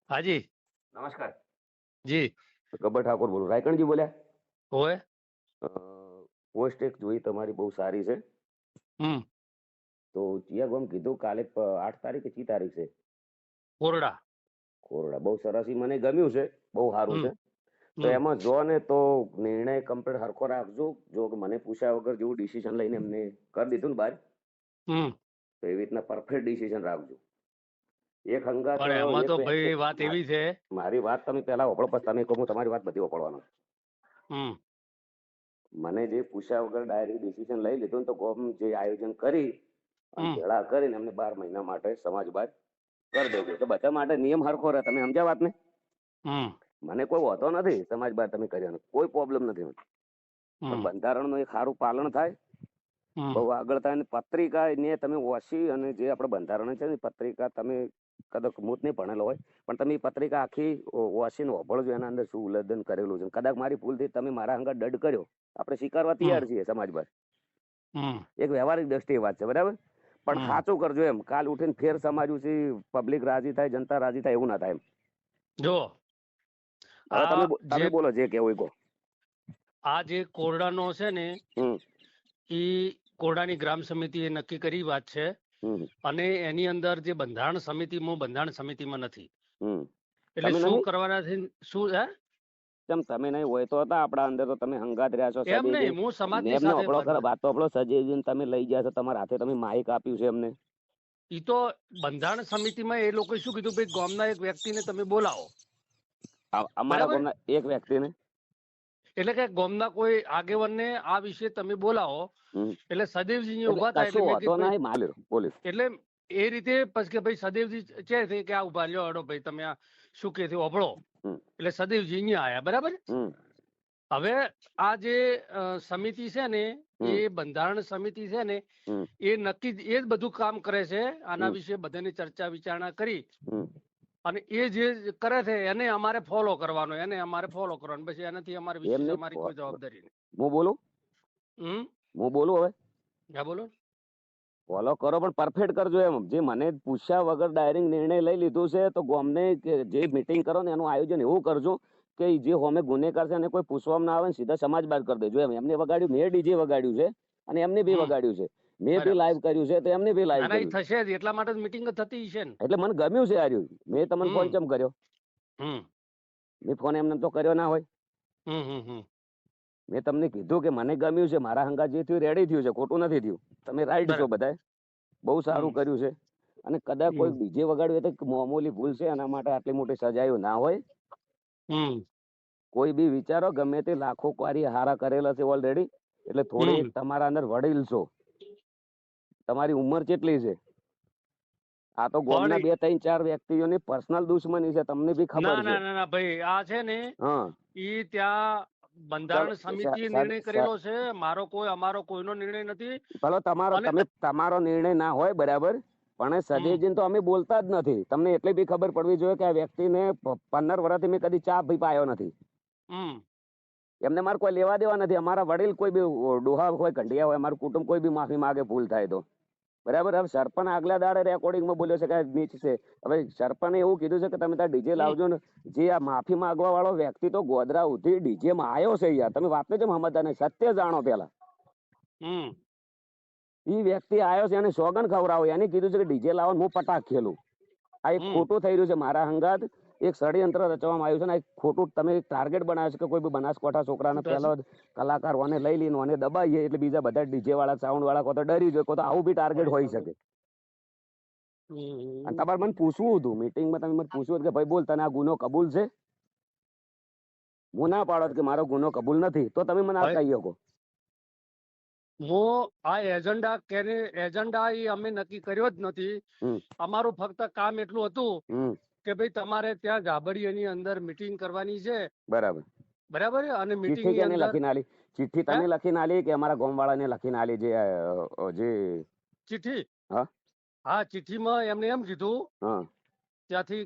હાજી નમસ્કાર. જી ગબ્બર ઠાકોર બોલું. રાયકણજી બોલ્યા? હોય. અ, પોસ્ટ એક જોઈ તમારી બહુ સારી છે. હમ તો ચિયા ગોમ કીધું કાલે 8 તારીખ કે 6 તારીખ છે? કોરડા. ખોરડા બહુ સરસ, ઈ મને ગમ્યું છે, બહુ સારું હમ છે. તો હમ એમાં જો ને તો નિર્ણય કમ્પ્લીટ હરખો રાખજો. જો કે મને પૂછ્યા વગર જેવું ડિસિઝન લઈને એમને કરી દીધું ને બહાર, હમ તો એવી રીતના પરફેક્ટ ડિસિઝન રાખજો. એક હંગાત પણ એમાં એક તો વ્યક્તિ ભાઈ વાત એવી છે. મારી વાત તમે પહેલા વપડો, પછી તમે કહો, હું તમારી વાત બધી વપડવાનો. હમ મને જે પૂછ્યા વગર ડાયરેક્ટ ડિસિઝન લઈ લીધું ને, તો ગોમ જે આયોજન કરી અને હમ ભેળા કરીને એમને 12 મહિના માટે સમાજ બહાર કરી દેજો. તો બધા માટે નિયમ હરખો રહે. તમે સમજ્યા વાતને? હમ મને કોઈ હોતો નથી સમાજ બહાર તમે કર્યો, કોઈ પ્રોબ્લેમ નથી. પણ હમ બંધારણનું એક સારું પાલન થાય, હમ બહુ આગળ થાય. અને પત્રિકા ને તમે વાંચી, અને જે આપણે બંધારણ છે ને પત્રિકા, તમે કદાચ હું જ નહીં ભણેલો હોય, પણ તમે એ પત્રિકા આખી વાંચીને વાપરજો. એના અંદર શું ઉલ્લંઘન કરેલું છે. કદાચ મારી ભૂલથી તમે મારા અંગત દંડ કર્યો, આપણે સ્વીકારવા તૈયાર છીએ સમાજ બહાર. હમ એક વ્યવહારિક દ્રષ્ટિએ વાત છે, બરાબર? પણ હમ સાચું કરજો. એમ કાલ ઉઠીને ફેર સમાજ છે, પબ્લિક રાજી થાય, જનતા રાજી થાય, એવું ના થાય. એમ જો હવે આ જે તમે બોલો, જે કેવું કહો. આ જે કોરડાનો છે ને, હમ એ કોરડાની ગ્રામ સમિતિ એ નક્કી કરી વાત છે. હમ અને એની અંદર જે બંધારણ સમિતિમાં નથી. હમ એટલે તમે શું નહીં? કરવાના છે? શું હે? કેમ તમે નહીં હોય તો હતા આપણા અંદર, તો તમે હંગાત રહ્યા છો એમ સજેજીન. નહીં, હું સમાજની એમને સાથે અપડો ખરા વાત તો આપણો સજેજીન તમે લઈ ગયા છો, તમારા હાથે તમે માઇક આપ્યું છે એમને. ઈ તો બંધારણ સમિતિમાં એ લોકો શું કીધું, ભાઈ ગામના એક વ્યક્તિને તમે બોલાવો. અમારા બરાબર. ગામના એક વ્યક્તિને. એટલે કે ગામના કોઈ આગેવાનને આ વિશે તમે બોલાવો. હમ એટલે સદેવજી એટલે ઉભા થાય. એટલે કશું મેં હોતો કીધું ભાઈ, નહીં. માલ્યો બોલ્યો. એટલે એ રીતે પછી કે ભાઈ સદેવજી છે કે આ ઉભા લ્યો, હડો ભાઈ તમે આ શું કે ઓભળો. હમ એટલે સદેવજી અહીંયા આયા. બરાબર. હમ હવે આ જે સમિતિ છે ને, એ હમ બંધારણ સમિતિ છે ને, હમ એ નક્કી એ જ બધું કામ કરે છે. આના હમ વિશે બધાની ચર્ચા વિચારણા કરી હમ અને એ જે કરે છે એને અમારે ફોલો કરવાનો, પછી એનાથી અમારે એમ વિશેષ નહીં. અમારી કોઈ જવાબદારી નહીં. હું બોલું? હમ હું બોલું હવે? હા બોલો. ફોલો કરો, પણ પરફેક્ટ કરજો. એમ જે મને પૂછ્યા વગર ડાયરેક્ટ નિર્ણય લઈ લીધું છે, તો ગોમને જે મીટિંગ કરો ને એનું આયોજન એવું કરજો કે જે હોમે ગુનેગાર છે એને કોઈ પૂછવામાં ના આવે ને સીધા સમાજ બહાર કરી દેજો. એમને વગાડ્યું, મેં ડીજે વગાડ્યું છે અને એમને બી વગાડ્યું છે, મેં બી બરાબર. લાઈવ કર્યું છે, તો એમને બી લાઈવ ના ના, એ કર્યું. થશે જ, એટલા માટે મિટિંગ થતી છે ને. એટલે મને ગમ્યું છે આર્યું. મેં તમને ફોન હમ ચમ કર્યો? હમ મેં ફોન એમને તો કર્યો ના હોય. હમ હમ હમ મેં તમને કીધું કે મને ગમ્યું છે, મારા હંગા જે થયું રેડી થયું છે, ખોટું નથી થયું. તમે રાઈટ છો બરાબર. બધા, બહુ સારું હમ કર્યું છે. અને કદાચ કોઈ હમ ડીજે વગાડ્યું હોય તો મામૂલી ભૂલ છે, એના માટે આટલી મોટી સજાઓ ના હોય. હમ કોઈ બી વિચારો, ગમે તે લાખો કાર્ય હારા કરેલા છે ઓલરેડી. એટલે થોડી હમ તમારા અંદર વડીલ છો, તમારી ઉંમર કેટલી છે. આ તો ગોમના પણ 2 3 4 વ્યક્તિઓની પર્સનલ દુશ્મની છે, તમને બી ખબર ના છે. ના ના ના ભાઈ, આ છે ને હા ઈ ત્યાં બંધારણ સમિતિએ નિર્ણય કરેલો છે. અમારો કોઈનો નિર્ણય નથી. ભલો તમારો, અને તમારો નિર્ણય ના હોય, બરાબર. પણ હમ સદેજીન તો અમે બોલતા જ નથી. તમને એટલી બી ખબર પડવી જોઈએ કે આ વ્યક્તિને 15 વર્ષથી મેં કદી ચા ભી પાયો નથી. હમ એમને મારે કોઈ લેવા દેવા નથી. અમારા વડીલ કોઈ બી ડોહા હોય, કંઢિયા હોય, અમારું કુટુંબ કોઈ બી માફી માંગે ભૂલ થાય તો, બરાબર. હવે સરપંચ આગલા દાડે રેકોર્ડિંગમાં બોલ્યો છે કે નીચ છે. હવે સરપંચે એવું કીધું છે કે તમે ત્યાં ડીજે હમ લાવજો ને. જે આ માફી માંગવા વાળો વ્યક્તિ તો ગોધરા ઉધી ડીજે માં આવ્યો છે યાર. તમે વાત નહીં સમજતા નહીં, સત્ય જાણો પેલા. હમ એ વ્યક્તિ આવ્યો છે, એને સોગન ખવડાવો, એને કીધું છે કે ડીજે લાવો, હું પટાક ખેલું. આ એક હમ ખોટું થઈ રહ્યું છે. મારા હંગાત એક ષડયંત્ર રચવામાં આવ્યું છે ને. એક ખોટું તમે ટાર્ગેટ બનાવ્યો છે કે કોઈ બી બનાસકાંઠા છોકરાને પહેલો કલાકાર ઓને લઈ લઈને ઓને દબાઈએ, એટલે બીજા બધા ડીજે વાળા, સાઉન્ડ વાળા કો તો ડરી જાય, કો તો આવું બી ટાર્ગેટ હોઈ શકે. અને હમ તમારે મને પૂછવું હતું મીટિંગમાં, તમે મને પૂછવું હતું કે ભાઈ બોલ, તને આ ગુનો કબૂલ છે? હું ના પાડો કે મારો ગુનો કબૂલ નથી, તો તમે મને આ ભાઈ, કહી શકો. હું આ એજન્ડા એ અમે નક્કી કર્યો જ નથી. હમ અમારું ફક્ત કામ એટલું હતું હમ કે ભાઈ તમારે ત્યાં ગાબડિયાની અંદર મિટિંગ કરવાની છે. બરાબર. બરાબર. અને મિટિંગ ચિઠ્ઠી ની કેને અંદર લખીને આલી? ચિઠ્ઠી હે તમે લખીને આલી કે અમારા ગામવાળાને લખીને આલી? જે ચિઠ્ઠી, હા હા, ચિઠ્ઠીમાં એમને એમ કીધું હા ત્યાંથી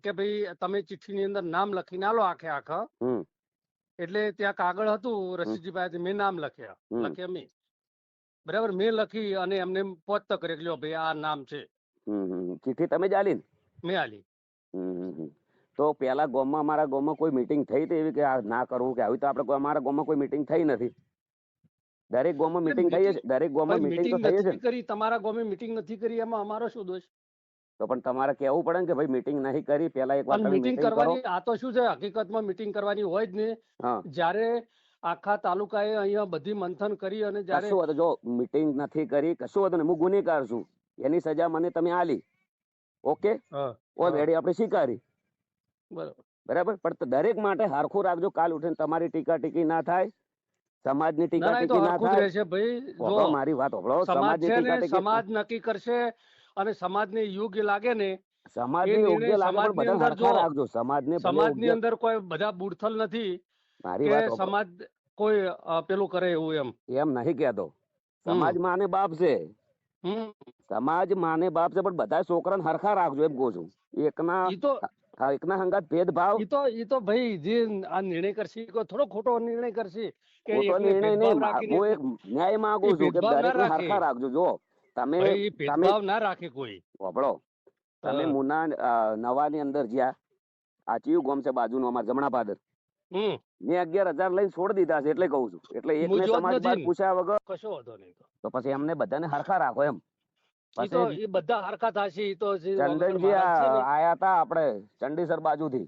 કે ભાઈ તમે ચિઠ્ઠીની અંદર નામ લખીને આલો આખા. હમ એટલે ત્યાં કાગળ હતું હમ રસીદજી, મેં નામ હમ લખ્યા મેં. બરાબર. મેં લખી અને એમને પોત કરી લ્યો ભાઈ આ નામ છે. ચિઠ્ઠી તમે જ આલી ને? મેં આલી. હમ તો પેલા ગામમાં અમારા ગામમાં કોઈ મીટિંગ થઈ હતી એવી કે આ ના કરવું કે આવી તો આપણે અમારા ગામમાં કોઈ મીટિંગ થઈ નથી. દરેક ગામમાં મીટિંગ થઈ છે, દરેક ગામમાં મીટિંગ તો થઈ છે. કરી તમારા ગામે મીટિંગ નથી કરી એમાં અમારો શું દોષ? તો પણ તમારે કહેવું પડે ને કે ભાઈ મીટિંગ નહીં કરી, પેલા એકવાર તમે મીટિંગ મીટિંગ કરો. કરવાની આ તો શું છે, હકીકતમાં મીટિંગ કરવાની હોય જ ને. હા, જ્યારે આખા તાલુકાએ અહીંયા બધી મંથન કરી અને જ્યારે કશું હતું જો મીટિંગ નથી કરી, કશું હતું ને હું ગુનેગાર છું, એની સજા મને તમે આલી, ઓકે, ઓલરેડી આપણે સ્વીકારી, બરાબર. પણ દરેક માટે હરખું રાખજો, કાલ ઉઠીને તમારી ટીકા ટીકી ના થાય, સમાજની ટીકા ટીકી ના થાય. જો મારી વાત સાંભળો, સમાજની ટીકા ટીકી સમાજ નક્કી કરશે અને સમાજને યોગ્ય લાગે ને, સમાજને યોગ્ય લાગે પણ બધા હરખા રાખજો. સમાજની અંદર કોઈ બધા બુડથલ નથી મારી કે વાત સમાજ કોઈ પેલું કરે એવું એમ નહીં કહેતો. સમાજ માને બાપ છે, સમાજ માને બાપ છે, પણ બધા છોકરાને હરખા રાખજો એમ કહું છું. એકના હંગાત ભેદભાવ ઈ તો ભાઈ જે આ નિર્ણય કરશે થોડો ખોટો નિર્ણય કરશે કે ખોટો નિર્ણય નહીં. હું એક ન્યાય માંગુ છું કે દરેકને હરખા રાખજો. જો તમે ભેદભાવ ના રાખે કોઈ. સાંભળો, તમે મુના નવાની અંદર જ્યાં આ ચિયું ગામ છે બાજુનું અમાર જમણા પાદર, મેં 11,000 લઈને છોડી દીધા છે એટલે કહું છું. એટલે એકને સમાજ બાદ પૂછ્યા વગર કશો વાંધો નહીં. તો પછી એમને બધાને હરખા રાખો એમ. પછી બધા હરખા થશે. ચંદનજી આયા હતા આપણે ચંડીસર બાજુથી,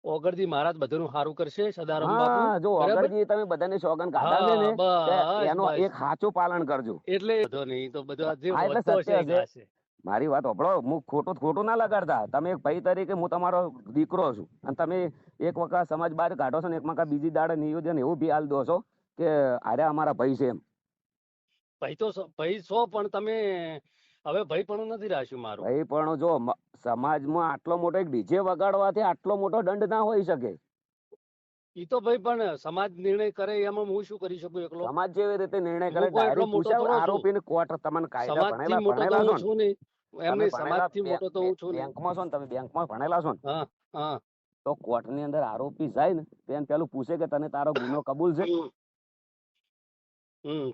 ઓગરજી મહારાજ બધાનું સારું કરશે. સદારામ બાપુ જો ઓગરજી તમે બધાને સોગન કાઢા ને એનો એક સાચું પાલન કરજો. એટલે નહીં તો બધા સત્ય છે. મારી વાત સાંભળો, હું ખોટું ના લગાડતા. તમે એક ભાઈ તરીકે હું તમારો દીકરો છું અને તમે એક વખત સમાજ બહાર કાઢો છો ને એક વખત બીજી દાડે નિવેદન એવું બી હાલ દો છો કે આરે અમારા ભાઈ છે એમ. ભાઈ તો ભાઈ છો, પણ તમે હવે ભાઈ પણ નથી રાખ્યું મારું. ભાઈ પણ જો સમાજમાં આટલો મોટો એક ડીજે વગાડવાથી આટલો મોટો દંડ ના હોઈ શકે. ઈ તો ભાઈ પણ સમાજ નિર્ણય કરે એમાં હું શું કરી શકું એકલો? સમાજ જેવી રીતે નિર્ણય કરે, આરોપીને કોર્ટ તમને કાયદા ભણેલા છો ને, એમને સમાજથી મોટો તો હું છું. બેંકમાં છો ને તમે, બેંકમાં ભણેલા છો ને, તો કોર્ટ ની અંદર આરોપી જાય ને તેને પેલું પૂછે કે તને તારો ગુનો કબૂલ છે.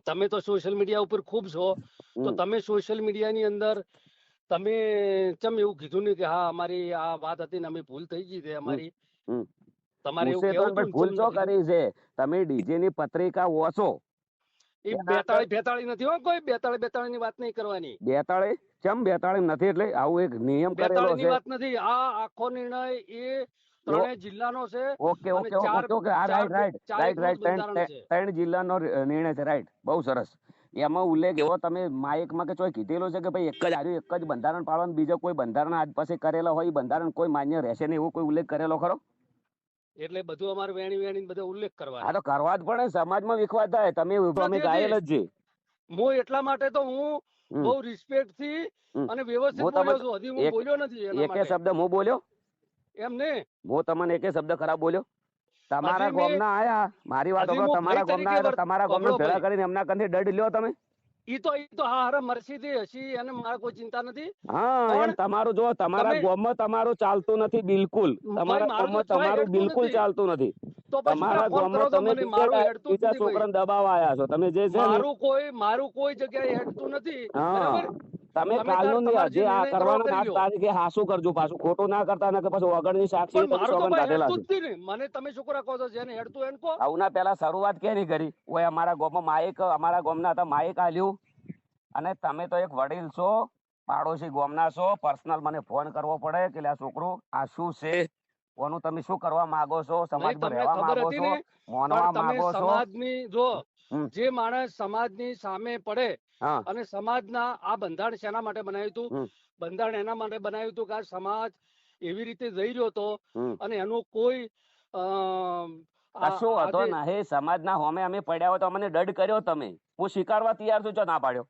તમે તો સોશિયલ મીડિયા ઉપર ખૂબ છો, તો તમે સોશિયલ મીડિયા ની અંદર તમે કેમ એવું કીધું ને કે હા અમારી આ વાત હતી ને અમે ભૂલ થઈ ગઈ છે અમારી? તમારે એવું કેવું ભૂલ તો કરી છે. તમે ડીજે ની પત્રિકા વાંચો. એ 42 નથી હો, કોઈ 42 ની વાત નહીં કરવાની. 42 કેમ 42 નથી? એટલે આવું એક નિયમ કરેલો છે. વાત નથી. આ આખો નિર્ણય એ ત્રણેય જિલ્લાનો છે. ઓકે ઓકે ઓકે, આ રાઈટ. 3 જિલ્લાનો નિર્ણય છે, રાઈટ. બહુ સરસ. એમાં ઉલ્લેખ એવો તમે માઇકમાં કે ચોય કીધેલો છે કે ભાઈ એક જ બંધારણ પાળવાનું, બીજો કોઈ બંધારણ આજ પાસે કરેલા હોય બંધારણ કોઈ માન્ય રહેશે નહીં, એવો કોઈ ઉલ્લેખ કરેલો ખરો? એટલે બધું અમારે વેણી બધા ઉલ્લેખ કરવા. હા તો કરવા જ પડે. સમાજમાં વિખવાદ થાય. તમે અમે ગાયેલ જ છે. હું એટલા માટે તો હું બહુ રિસ્પેક્ટ થી અને વ્યવસ્થિત બોલ્યો છું. હજી હું બોલ્યો નથી એકે શબ્દ હું બોલ્યો એમ ને? હું તમને એકે શબ્દ ખરાબ બોલ્યો? તમારા ગામના આયા, મારી વાત સાંભળો, તમારા ગામના આયા, તમારા ગામના ભેળા કરીને એમના કંથી દંડ લ્યો તમે. ઈ તો હા મરસી થી હસી અને મારે કોઈ ચિંતા નથી. હા એમ તમારું જો તમારા ગામમાં તમારું ચાલતું નથી બિલકુલ. તમારા ગામમાં તમારું બિલકુલ ચાલતું નથી. તમારા ગામમાં તમે બીજા છોકરાને દબાવવા આયા છો. તમે જે છે મારું કોઈ જગ્યાએ હેડતું નથી. તમે કાલનું જે આ કરવાના 8 તારીખે હાસું કરજો, પાછું ખોટું ના કરતા ને કે પછી વગરની સાક્ષી તમે સોગંદ કાઢેલા છે. મને તમે શું કહો છો? જેને હેડતું એને કહો. આવના પહેલા શરૂઆત કેની કરી? ઓય અમારા ગામમાં માઈક, અમારા ગામના હતા માઈક આલ્યું, અને તમે તો એક વડીલ છો, પાડોશી ગામના છો, પર્સનલ મને ફોન કરવો પડે કે આ છોકરું આ શું છે, ઓનું તમે શું કરવા માંગો છો, સમાજમાં રહેવા માંગો છો, માનવા માંગો છો. સમાજની જો જે માણસ સમાજની સામે પડે અને સમાજના આ બંધારણ શેના માટે બનાવ્યું હતું? બંધારણ એના માટે બનાવ્યું હતું કે આ સમાજ એવી રીતે જઈ રહ્યો હતો અને એનું કોઈ કશું હતો નહીં. સમાજના હોમે અમે પડ્યા હોય તો અમને દંડ કર્યો તમે, હું સ્વીકારવા તૈયાર છું, જો ના પાડ્યો.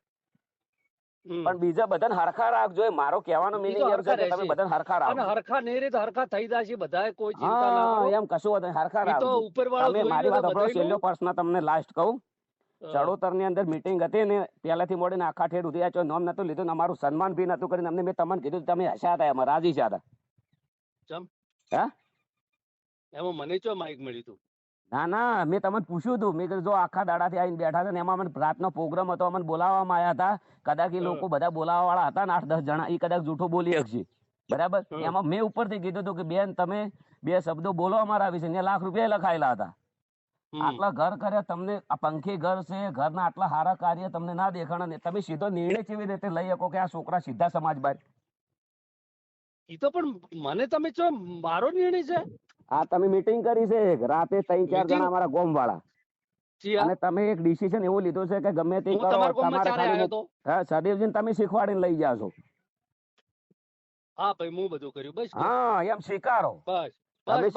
પણ બીજા બધાને હરખા રાખજો. મારો કહેવાનો મિનિંગ એમ છે કે તમે બધાને હરખા રાખો. અને હરખા નહીં રે તો હરખા થઈ જશે બધા, કોઈ ચિંતા ના કરો. એમ કશું હતું હરખા રાખજો. તમે મારી વાત સાંભળો, છેલ્લો પ્રશ્ન તમને લાસ્ટ કહું. ચડોતર ની અંદર મીટિંગ હતી ને, પહેલાથી મળીને આખા ઠેર ઉઠી નામ નતું લીધું ને અમારું સન્માન બી નતું કરીને અમને મેં તમને કીધું તમે હસ્યા હતા, એમાં રાજી હતા. એમાં મને ચો માઇક મળ્યું હતું? ના ના, મેં તમને પૂછ્યું હતું. મેં કીધું જો આખા દાડાથી આવીને બેઠા હતા ને એમાં અમને રાતનો પ્રોગ્રામ હતો, અમને બોલાવવામાં આવ્યા હતા. કદાચ એ લોકો બધા બોલાવવા વાળા હતા ને 8-10 જણા, એ કદાચ જૂઠું બોલી શકશે. બરાબર. એમાં મેં ઉપરથી કીધું હતું કે બેન તમે 2 શબ્દો બોલો અમારા વિશે. ને લાખ રૂપિયા લખાયેલા હતા. આટલા ઘર કર્યા, તમને આ પંખી ઘર છે, ઘરના આટલા સારા કાર્ય તમને ના દેખાણા, તમે સીધો નિર્ણય કેવી રીતે લઈ શકો કે આ છોકરા સીધા સમાજ બહાર? ઈ તો પણ મને તમે છો મારો નિર્ણય છે. આ તમે મીટિંગ કરી છે રાતે 3-4 જણા અમારા ગોમ વાળા, અને તમે એક ડિસિઝન એવું લીધું છે કે ગમે તે કરો તમારે સદેવજીને તમે શીખવાડીને લઈ જાશો. હા ભાઈ હું બધું કર્યું બસ. હા એમ સ્વીકારો. બસ તમે